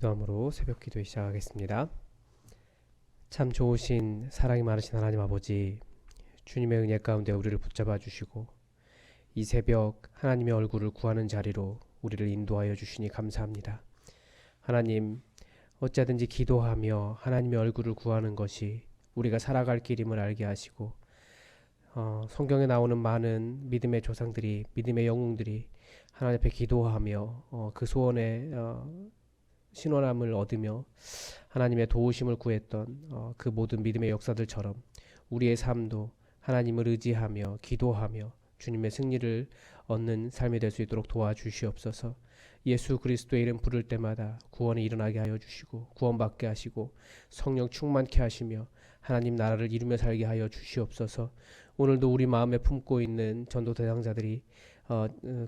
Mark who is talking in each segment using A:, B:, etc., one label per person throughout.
A: 기도함으로 새벽 기도에 시작하겠습니다. 참 좋으신 사랑이 많으신 하나님 아버지, 주님의 은혜 가운데 우리를 붙잡아 주시고 이 새벽 하나님의 얼굴을 구하는 자리로 우리를 인도하여 주시니 감사합니다. 하나님, 어찌하든지 기도하며 하나님의 얼굴을 구하는 것이 우리가 살아갈 길임을 알게 하시고 성경에 나오는 많은 믿음의 조상들이, 믿음의 영웅들이 하나님 앞에 기도하며 그 소원에 신원함을 얻으며 하나님의 도우심을 구했던 그 모든 믿음의 역사들처럼 우리의 삶도 하나님을 의지하며 기도하며 주님의 승리를 얻는 삶이 될 수 있도록 도와주시옵소서. 예수 그리스도의 이름 부를 때마다 구원이 일어나게 하여 주시고 구원받게 하시고 성령 충만케 하시며 하나님 나라를 이루며 살게 하여 주시옵소서. 오늘도 우리 마음에 품고 있는 전도 대상자들이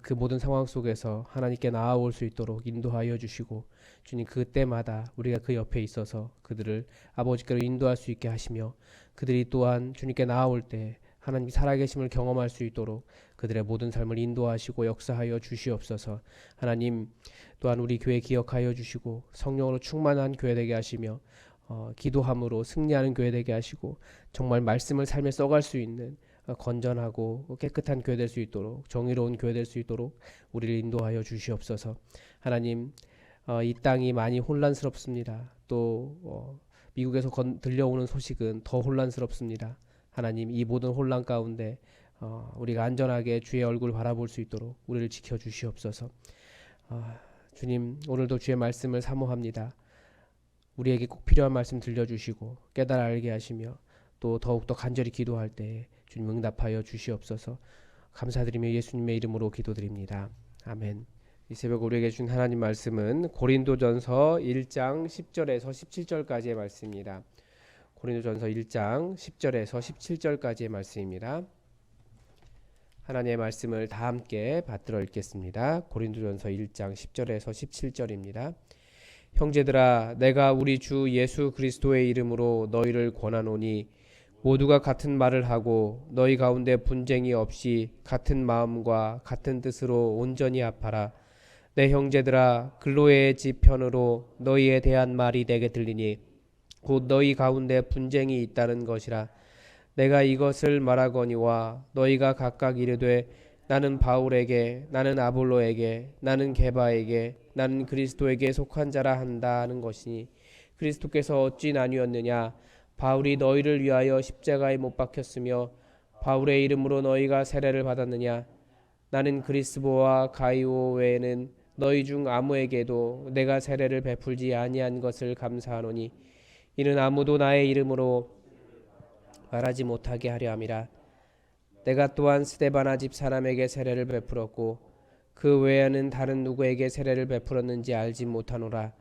A: 그 모든 상황 속에서 하나님께 나아올 수 있도록 인도하여 주시고 주님, 그때마다 우리가 그 옆에 있어서 그들을 아버지께로 인도할 수 있게 하시며 그들이 또한 주님께 나아올 때 하나님 살아계심을 경험할 수 있도록 그들의 모든 삶을 인도하시고 역사하여 주시옵소서. 하나님, 또한 우리 교회 기억하여 주시고 성령으로 충만한 교회 되게 하시며 기도함으로 승리하는 교회 되게 하시고 정말 말씀을 삶에 써갈 수 있는 건전하고 깨끗한 교회 될 수 있도록, 정의로운 교회 될 수 있도록 우리를 인도하여 주시옵소서. 하나님, 이 땅이 많이 혼란스럽습니다. 또 미국에서 들려오는 소식은 더 혼란스럽습니다. 하나님, 이 모든 혼란 가운데 우리가 안전하게 주의 얼굴 바라볼 수 있도록 우리를 지켜주시옵소서. 주님, 오늘도 주의 말씀을 사모합니다. 우리에게 꼭 필요한 말씀 들려주시고 깨달아 알게 하시며 또 더욱더 간절히 기도할 때 주님 응답하여 주시옵소서. 감사드리며 예수님의 이름으로 기도드립니다. 아멘. 이 새벽 우리에게 준 하나님 말씀은 고린도전서 1장 10절에서 17절까지의 말씀입니다. 고린도전서 1장 10절에서 17절까지의 말씀입니다. 하나님의 말씀을 다 함께 받들어 읽겠습니다. 고린도전서 1장 10절에서 17절입니다. 형제들아, 내가 우리 주 예수 그리스도의 이름으로 너희를 권하노니 모두가 같은 말을 하고 너희 가운데 분쟁이 없이 같은 마음과 같은 뜻으로 온전히 합하라. 내 형제들아, 글로의 집 편으로 너희에 대한 말이 내게 들리니 곧 너희 가운데 분쟁이 있다는 것이라. 내가 이것을 말하거니와 너희가 각각 이르되 나는 바울에게, 나는 아볼로에게, 나는 게바에게, 나는 그리스도에게 속한 자라 한다는 것이니 그리스도께서 어찌 나뉘었느냐? 바울이 너희를 위하여 십자가에 못 박혔으며 바울의 이름으로 너희가 세례를 받았느냐? 나는 그리스보와 가이오 외에는 너희 중 아무에게도 내가 세례를 베풀지 아니한 것을 감사하노니 이는 아무도 나의 이름으로 말하지 못하게 하려 함이라. 내가 또한 스데바나 집 사람에게 세례를 베풀었고 그 외에는 다른 누구에게 세례를 베풀었는지 알지 못하노라.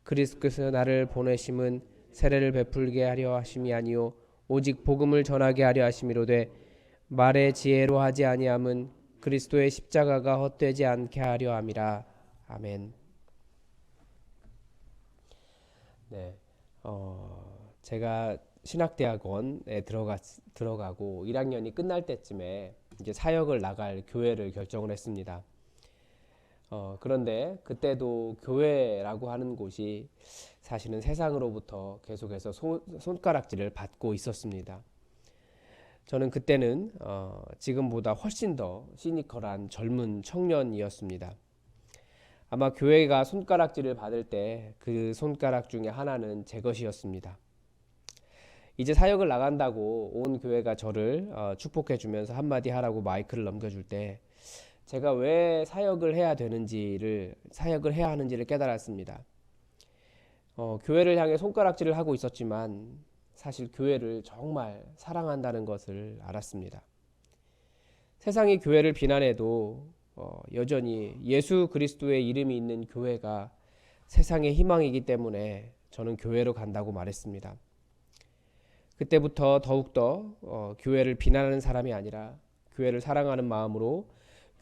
A: 그리스도께서 나를 보내심은 세례를 베풀게 하려 하심이 아니요 오직 복음을 전하게 하려 하심이로되 말의 지혜로 하지 아니함은 그리스도의 십자가가 헛되지 않게 하려 함이라. 아멘. 네, 제가 신학대학원에 들어가고 1학년이 끝날 때쯤에 이제 사역을 나갈 교회를 결정을 했습니다. 그런데 그때도 교회라고 하는 곳이 사실은 세상으로부터 계속해서 손가락질을 받고 있었습니다. 저는 그때는 지금보다 훨씬 더 시니컬한 젊은 청년이었습니다. 아마 교회가 손가락질을 받을 때 그 손가락 중에 하나는 제 것이었습니다. 이제 사역을 나간다고 온 교회가 저를 축복해 주면서 한마디 하라고 마이크를 넘겨줄 때 제가 왜 사역을 해야 하는지를 깨달았습니다. 교회를 향해 손가락질을 하고 있었지만 사실 교회를 정말 사랑한다는 것을 알았습니다. 세상이 교회를 비난해도 여전히 예수 그리스도의 이름이 있는 교회가 세상의 희망이기 때문에 저는 교회로 간다고 말했습니다. 그때부터 더욱더 교회를 비난하는 사람이 아니라 교회를 사랑하는 마음으로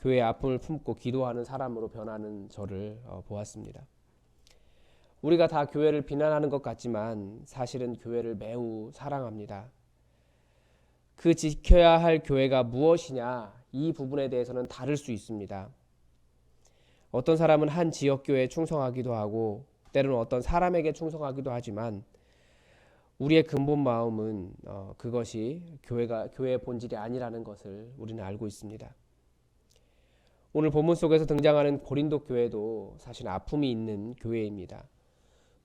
A: 교회의 아픔을 품고 기도하는 사람으로 변하는 저를 보았습니다. 우리가 다 교회를 비난하는 것 같지만 사실은 교회를 매우 사랑합니다. 그 지켜야 할 교회가 무엇이냐, 이 부분에 대해서는 다를 수 있습니다. 어떤 사람은 한 지역교회에 충성하기도 하고 때로는 어떤 사람에게 충성하기도 하지만 우리의 근본 마음은 그것이 교회의 본질이 아니라는 것을 우리는 알고 있습니다. 오늘 본문 속에서 등장하는 고린도 교회도 사실 아픔이 있는 교회입니다.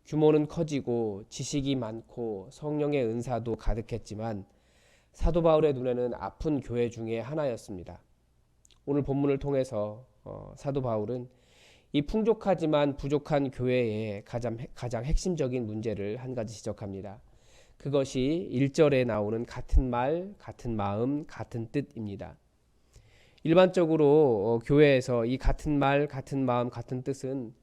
A: 규모는 커지고 지식이 많고 성령의 은사도 가득했지만 사도 바울의 눈에는 아픈 교회 중에 하나였습니다. 오늘 본문을 통해서 사도 바울은 이 풍족하지만 부족한 교회의 가장 핵심적인 문제를 한 가지 지적합니다. 그것이 1절에 나오는 같은 말, 같은 마음, 같은 뜻입니다. 일반적으로 교회에서 이 같은 말, 같은 마음, 같은 뜻은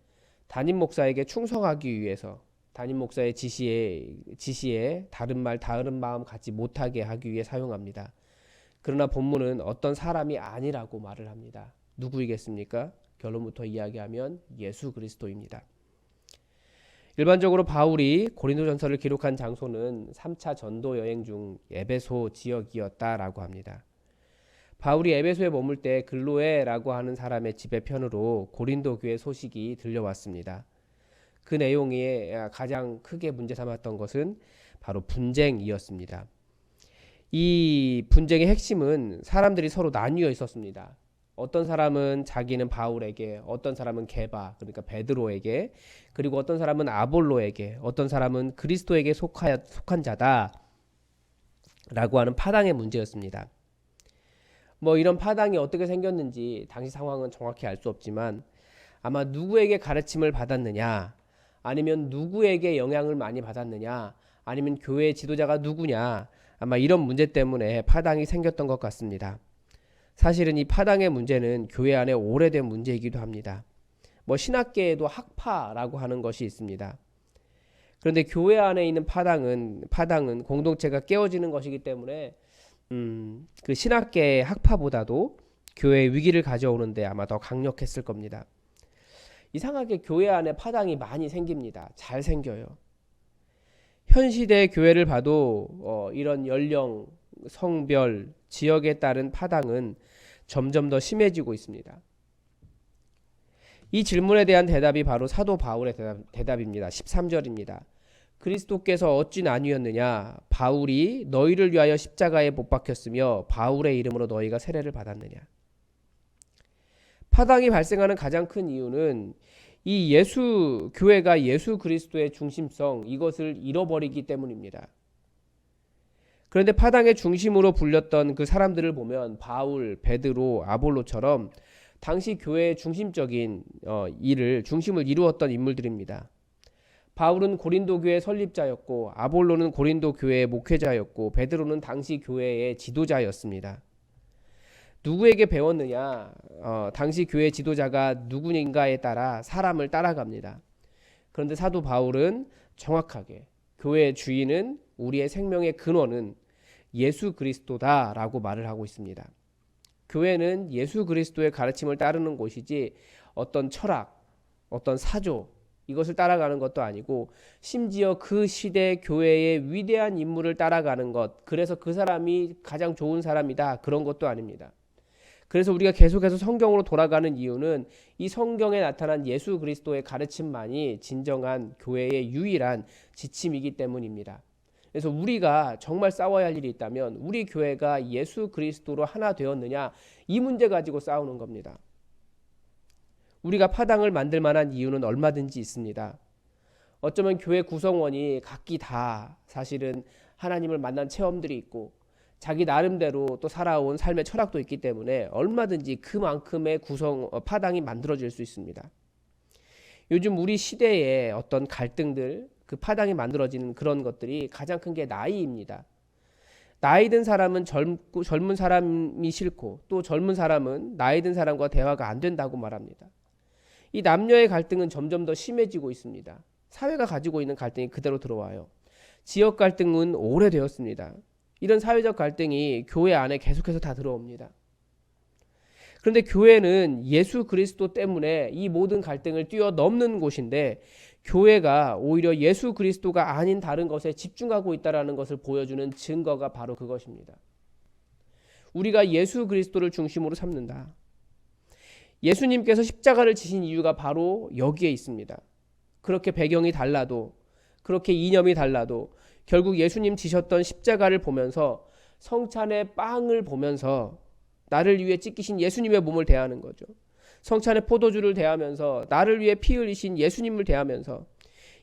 A: 담임 목사에게 충성하기 위해서 담임 목사의 지시에 다른 말, 다른 마음 갖지 못하게 하기 위해 사용합니다. 그러나 본문은 어떤 사람이 아니라고 말을 합니다. 누구이겠습니까? 결론부터 이야기하면 예수 그리스도입니다. 일반적으로 바울이 고린도전서를 기록한 장소는 3차 전도 여행 중 에베소 지역이었다라고 합니다. 바울이 에베소에 머물 때 글로에라고 하는 사람의 집의 편으로 고린도 교회 소식이 들려왔습니다. 그 내용이 가장 크게 문제 삼았던 것은 바로 분쟁이었습니다. 이 분쟁의 핵심은 사람들이 서로 나뉘어 있었습니다. 어떤 사람은 자기는 바울에게, 어떤 사람은 게바, 그러니까 베드로에게, 그리고 어떤 사람은 아볼로에게, 어떤 사람은 그리스도에게 속한 자다 라고 하는 파당의 문제였습니다. 이런 파당이 어떻게 생겼는지 당시 상황은 정확히 알 수 없지만 아마 누구에게 가르침을 받았느냐, 아니면 누구에게 영향을 많이 받았느냐, 아니면 교회 지도자가 누구냐, 아마 이런 문제 때문에 파당이 생겼던 것 같습니다. 사실은 이 파당의 문제는 교회 안에 오래된 문제이기도 합니다. 신학계에도 학파라고 하는 것이 있습니다. 그런데 교회 안에 있는 파당은 공동체가 깨어지는 것이기 때문에 그 신학계의 학파보다도 교회의 위기를 가져오는데 아마 더 강력했을 겁니다. 이상하게 교회 안에 파당이 많이 생깁니다. 잘 생겨요. 현 시대의 교회를 봐도 이런 연령, 성별, 지역에 따른 파당은 점점 더 심해지고 있습니다. 이 질문에 대한 대답이 바로 사도 바울의 대답입니다. 13절입니다. 그리스도께서 어찌 나뉘었느냐? 바울이 너희를 위하여 십자가에 못 박혔으며 바울의 이름으로 너희가 세례를 받았느냐? 파당이 발생하는 가장 큰 이유는 이 교회가 예수 그리스도의 중심성, 이것을 잃어버리기 때문입니다. 그런데 파당의 중심으로 불렸던 그 사람들을 보면 바울, 베드로, 아볼로처럼 당시 교회의 중심적인 중심을 이루었던 인물들입니다. 바울은 고린도 교회 설립자였고 아볼로는 고린도 교회의 목회자였고 베드로는 당시 교회의 지도자였습니다. 누구에게 배웠느냐? 당시 교회 지도자가 누구인가에 따라 사람을 따라갑니다. 그런데 사도 바울은 정확하게 교회의 주인은, 우리의 생명의 근원은 예수 그리스도다라고 말을 하고 있습니다. 교회는 예수 그리스도의 가르침을 따르는 곳이지 어떤 철학, 어떤 사조, 이것을 따라가는 것도 아니고 심지어 그 시대 교회의 위대한 인물을 따라가는 것, 그래서 그 사람이 가장 좋은 사람이다, 그런 것도 아닙니다. 그래서 우리가 계속해서 성경으로 돌아가는 이유는 이 성경에 나타난 예수 그리스도의 가르침만이 진정한 교회의 유일한 지침이기 때문입니다. 그래서 우리가 정말 싸워야 할 일이 있다면 우리 교회가 예수 그리스도로 하나 되었느냐, 이 문제 가지고 싸우는 겁니다. 우리가 파당을 만들 만한 이유는 얼마든지 있습니다. 어쩌면 교회 구성원이 각기 다 사실은 하나님을 만난 체험들이 있고 자기 나름대로 또 살아온 삶의 철학도 있기 때문에 얼마든지 그만큼의 파당이 만들어질 수 있습니다. 요즘 우리 시대의 어떤 갈등들, 그 파당이 만들어지는 그런 것들이 가장 큰 게 나이입니다. 나이 든 사람은 젊은 사람이 싫고 또 젊은 사람은 나이 든 사람과 대화가 안 된다고 말합니다. 이 남녀의 갈등은 점점 더 심해지고 있습니다. 사회가 가지고 있는 갈등이 그대로 들어와요. 지역 갈등은 오래되었습니다. 이런 사회적 갈등이 교회 안에 계속해서 다 들어옵니다. 그런데 교회는 예수 그리스도 때문에 이 모든 갈등을 뛰어넘는 곳인데 교회가 오히려 예수 그리스도가 아닌 다른 것에 집중하고 있다는 것을 보여주는 증거가 바로 그것입니다. 우리가 예수 그리스도를 중심으로 삼는다. 예수님께서 십자가를 지신 이유가 바로 여기에 있습니다. 그렇게 배경이 달라도, 그렇게 이념이 달라도 결국 예수님 지셨던 십자가를 보면서, 성찬의 빵을 보면서 나를 위해 찢기신 예수님의 몸을 대하는 거죠. 성찬의 포도주를 대하면서 나를 위해 피 흘리신 예수님을 대하면서,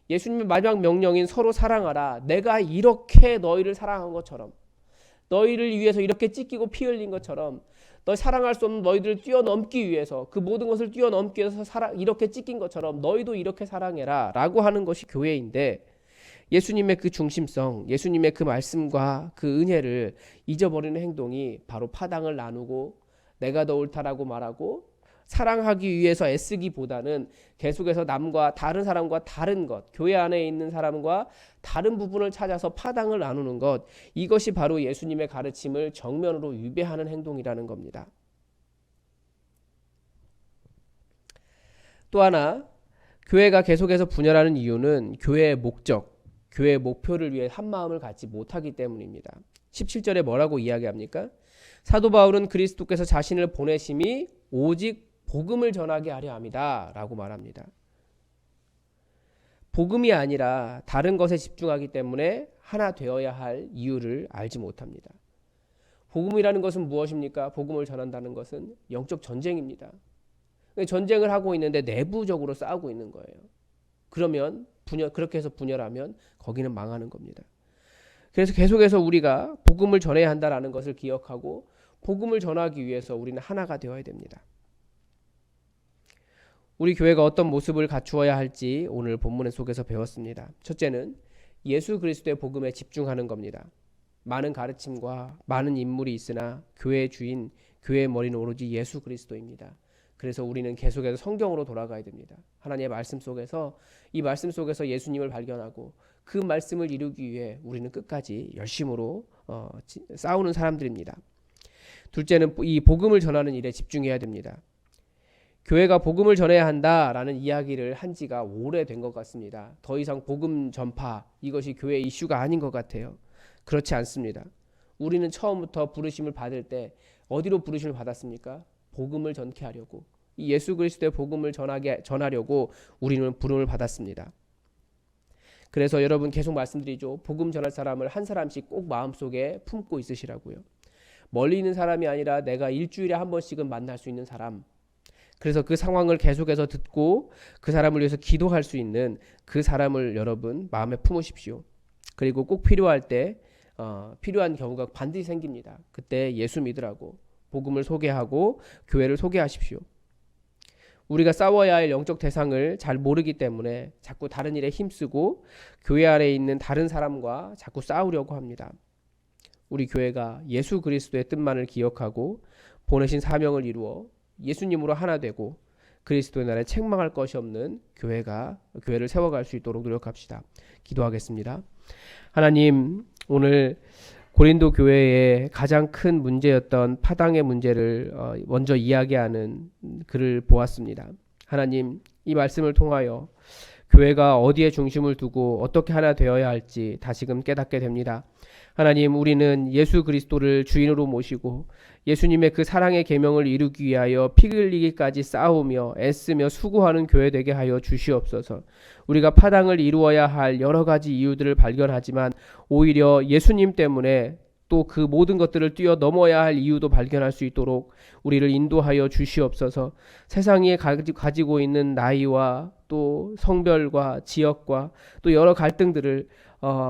A: 예수님의 마지막 명령인 서로 사랑하라, 내가 이렇게 너희를 사랑한 것처럼, 너희를 위해서 이렇게 찢기고 피 흘린 것처럼, 너 사랑할 수 없는 너희들을 뛰어넘기 위해서, 그 모든 것을 뛰어넘기 위해서 이렇게 찢긴 것처럼 너희도 이렇게 사랑해라 라고 하는 것이 교회인데, 예수님의 그 중심성, 예수님의 그 말씀과 그 은혜를 잊어버리는 행동이 바로 파당을 나누고 내가 더 옳다라고 말하고 사랑하기 위해서 애쓰기보다는 계속해서 남과 다른 사람과 다른 것, 교회 안에 있는 사람과 다른 부분을 찾아서 파당을 나누는 것, 이것이 바로 예수님의 가르침을 정면으로 위배하는 행동이라는 겁니다. 또 하나, 교회가 계속해서 분열하는 이유는 교회의 목적, 교회의 목표를 위해 한마음을 갖지 못하기 때문입니다. 17절에 뭐라고 이야기합니까? 사도 바울은 그리스도께서 자신을 보내심이 오직 복음을 전하게 하려 함이다 라고 말합니다. 복음이 아니라 다른 것에 집중하기 때문에 하나 되어야 할 이유를 알지 못합니다. 복음이라는 것은 무엇입니까? 복음을 전한다는 것은 영적 전쟁입니다. 전쟁을 하고 있는데 내부적으로 싸우고 있는 거예요. 그러면 그렇게 해서 분열하면 거기는 망하는 겁니다. 그래서 계속해서 우리가 복음을 전해야 한다는 것을 기억하고 복음을 전하기 위해서 우리는 하나가 되어야 됩니다. 우리 교회가 어떤 모습을 갖추어야 할지 오늘 본문 속에서 배웠습니다. 첫째는 예수 그리스도의 복음에 집중하는 겁니다. 많은 가르침과 많은 인물이 있으나 교회의 주인, 교회의 머리는 오로지 예수 그리스도입니다. 그래서 우리는 계속해서 성경으로 돌아가야 됩니다. 하나님의 말씀 속에서, 이 말씀 속에서 예수님을 발견하고 그 말씀을 이루기 위해 우리는 끝까지 열심으로 싸우는 사람들입니다. 둘째는 이 복음을 전하는 일에 집중해야 됩니다. 교회가 복음을 전해야 한다라는 이야기를 한 지가 오래된 것 같습니다. 더 이상 복음 전파, 이것이 교회 이슈가 아닌 것 같아요. 그렇지 않습니다. 우리는 처음부터 부르심을 받을 때 어디로 부르심을 받았습니까? 복음을 전케 하려고, 이 예수 그리스도의 복음을 전하려고 우리는 부름을 받았습니다. 그래서 여러분 계속 말씀드리죠. 복음 전할 사람을 한 사람씩 꼭 마음속에 품고 있으시라고요. 멀리 있는 사람이 아니라 내가 일주일에 한 번씩은 만날 수 있는 사람, 그래서 그 상황을 계속해서 듣고 그 사람을 위해서 기도할 수 있는 그 사람을 여러분 마음에 품으십시오. 그리고 꼭 필요할 때 필요한 경우가 반드시 생깁니다. 그때 예수 믿으라고 복음을 소개하고 교회를 소개하십시오. 우리가 싸워야 할 영적 대상을 잘 모르기 때문에 자꾸 다른 일에 힘쓰고 교회 안에 있는 다른 사람과 자꾸 싸우려고 합니다. 우리 교회가 예수 그리스도의 뜻만을 기억하고 보내신 사명을 이루어 예수님으로 하나 되고 그리스도의 날에 책망할 것이 없는 교회를 세워갈 수 있도록 노력합시다. 기도하겠습니다. 하나님, 오늘 고린도 교회의 가장 큰 문제였던 파당의 문제를 먼저 이야기하는 글을 보았습니다. 하나님, 이 말씀을 통하여 교회가 어디에 중심을 두고 어떻게 하나 되어야 할지 다시금 깨닫게 됩니다. 하나님, 우리는 예수 그리스도를 주인으로 모시고 예수님의 그 사랑의 계명을 이루기 위하여 피 흘리기까지 싸우며 애쓰며 수고하는 교회 되게 하여 주시옵소서. 우리가 파당을 이루어야 할 여러 가지 이유들을 발견하지만 오히려 예수님 때문에 또 그 모든 것들을 뛰어넘어야 할 이유도 발견할 수 있도록 우리를 인도하여 주시옵소서. 세상이 가지고 있는 나이와 또 성별과 지역과 또 여러 갈등들을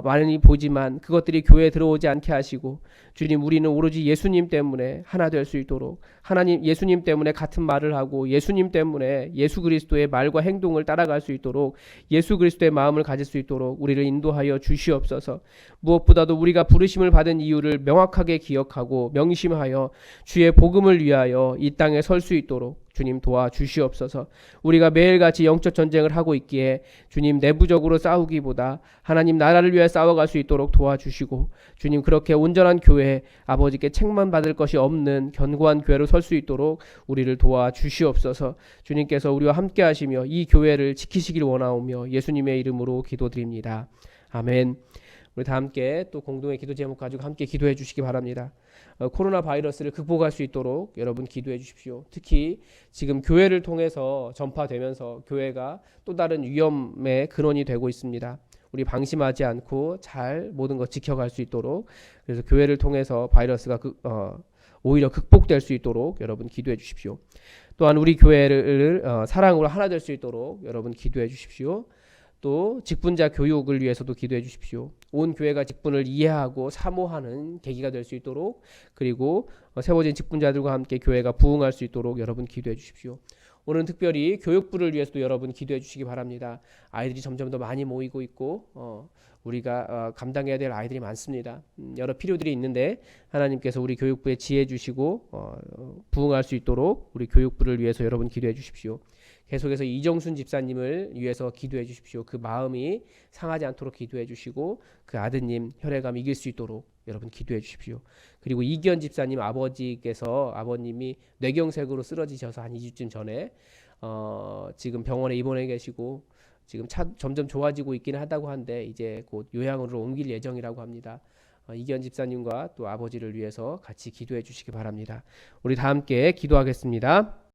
A: 많이 보지만 그것들이 교회에 들어오지 않게 하시고, 주님, 우리는 오로지 예수님 때문에 하나 될 수 있도록, 하나님 예수님 때문에 같은 말을 하고 예수님 때문에 예수 그리스도의 말과 행동을 따라갈 수 있도록, 예수 그리스도의 마음을 가질 수 있도록 우리를 인도하여 주시옵소서. 무엇보다도 우리가 부르심을 받은 이유를 명확하게 기억하고 명심하여 주의 복음을 위하여 이 땅에 설 수 있도록 주님 도와주시옵소서. 우리가 매일같이 영적 전쟁을 하고 있기에 주님, 내부적으로 싸우기보다 하나님 나라를 위해 싸워갈 수 있도록 도와주시고, 주님, 그렇게 온전한 교회, 아버지께 책망받을 것이 없는 견고한 교회로 설 수 있도록 우리를 도와주시옵소서. 주님께서 우리와 함께 하시며 이 교회를 지키시길 원하오며 예수님의 이름으로 기도드립니다. 아멘. 우리 다 함께 또 공동의 기도 제목 가지고 함께 기도해 주시기 바랍니다. 코로나 바이러스를 극복할 수 있도록 여러분 기도해 주십시오. 특히 지금 교회를 통해서 전파되면서 교회가 또 다른 위험의 근원이 되고 있습니다. 우리 방심하지 않고 잘 모든 것 지켜갈 수 있도록, 그래서 교회를 통해서 바이러스가 오히려 극복될 수 있도록 여러분 기도해 주십시오. 또한 우리 교회를 사랑으로 하나 될 수 있도록 여러분 기도해 주십시오. 또 직분자 교육을 위해서도 기도해 주십시오. 온 교회가 직분을 이해하고 사모하는 계기가 될 수 있도록, 그리고 세워진 직분자들과 함께 교회가 부흥할 수 있도록 여러분 기도해 주십시오. 오늘은 특별히 교육부를 위해서도 여러분 기도해 주시기 바랍니다. 아이들이 점점 더 많이 모이고 있고 우리가 감당해야 될 아이들이 많습니다. 여러 필요들이 있는데 하나님께서 우리 교육부에 지혜 주시고 부흥할 수 있도록 우리 교육부를 위해서 여러분 기도해 주십시오. 계속해서 이정순 집사님을 위해서 기도해 주십시오. 그 마음이 상하지 않도록 기도해 주시고 그 아드님 혈액암 이길 수 있도록 여러분 기도해 주십시오. 그리고 이기현 집사님 아버님이 뇌경색으로 쓰러지셔서 한 2주쯤 전에 지금 병원에 입원해 계시고 지금 점점 좋아지고 있기는 하다고 한데 이제 곧 요양으로 옮길 예정이라고 합니다. 이기현 집사님과 또 아버지를 위해서 같이 기도해 주시기 바랍니다. 우리 다 함께 기도하겠습니다.